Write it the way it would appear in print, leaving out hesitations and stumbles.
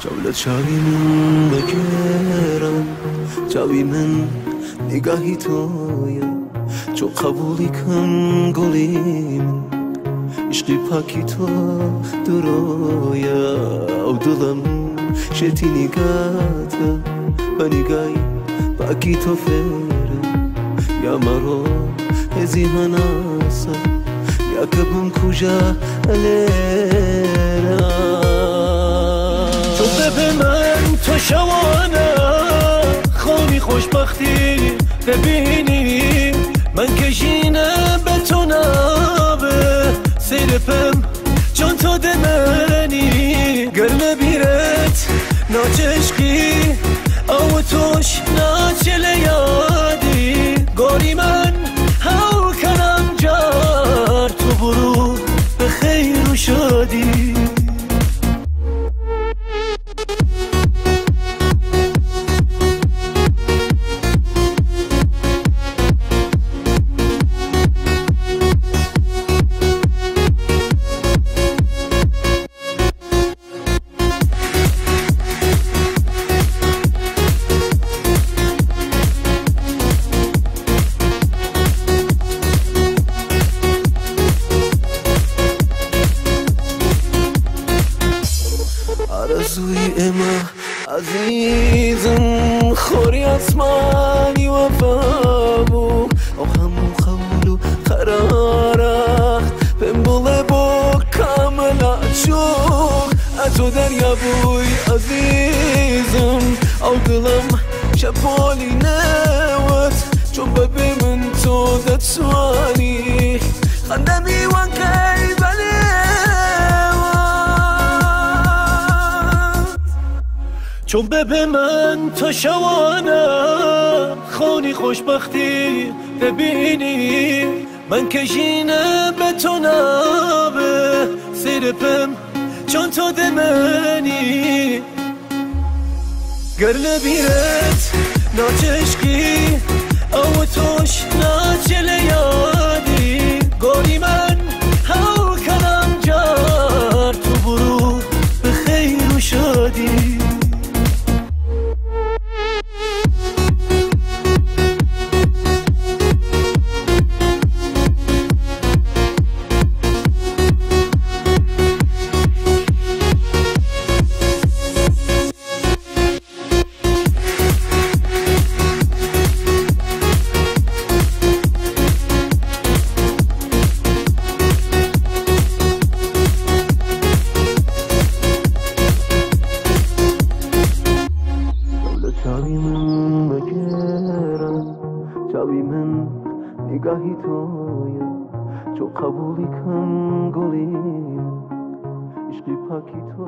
جولة چاوی من بگیرم چاوی من نگاهی تویه چو قبولی کن گلی من عشقی پاکی تو درویه او دلم شتی نگاته و نگاهی پاکی تو فره یا مرو هزی مناسه یا کبم کجا الیره تو به من تو شوانه خونی خوشبختی ببینی من کشینه به تو نابه سیرپم چون تو دمنی گرم بیرت ناچشقی او توش ناچل یادی گوری من هاو کنم جار تو برو به خیر و شادی آرزوی اما عزیزم خوری اسمانی وفابو او همون قولو قراره بمبله با کاملا چوک اتو دریا بوی عزیزم او دلم شپالی نوت چون ببی من تو دتسوانی خندمی وان کی بلی چون به من تو شوانه خونی خوشبختی ببینی من کشینه به تو نابه سیرپم چون تو دمنی گرل بیرت ناچشقی او توش ناچل یادی گوری من هاو کنم جار تو برو به خیر و شادی چاوی من بگیرم چاوی من نگاهی تویه چو قبولی کن گلی من عشقی پاکی تو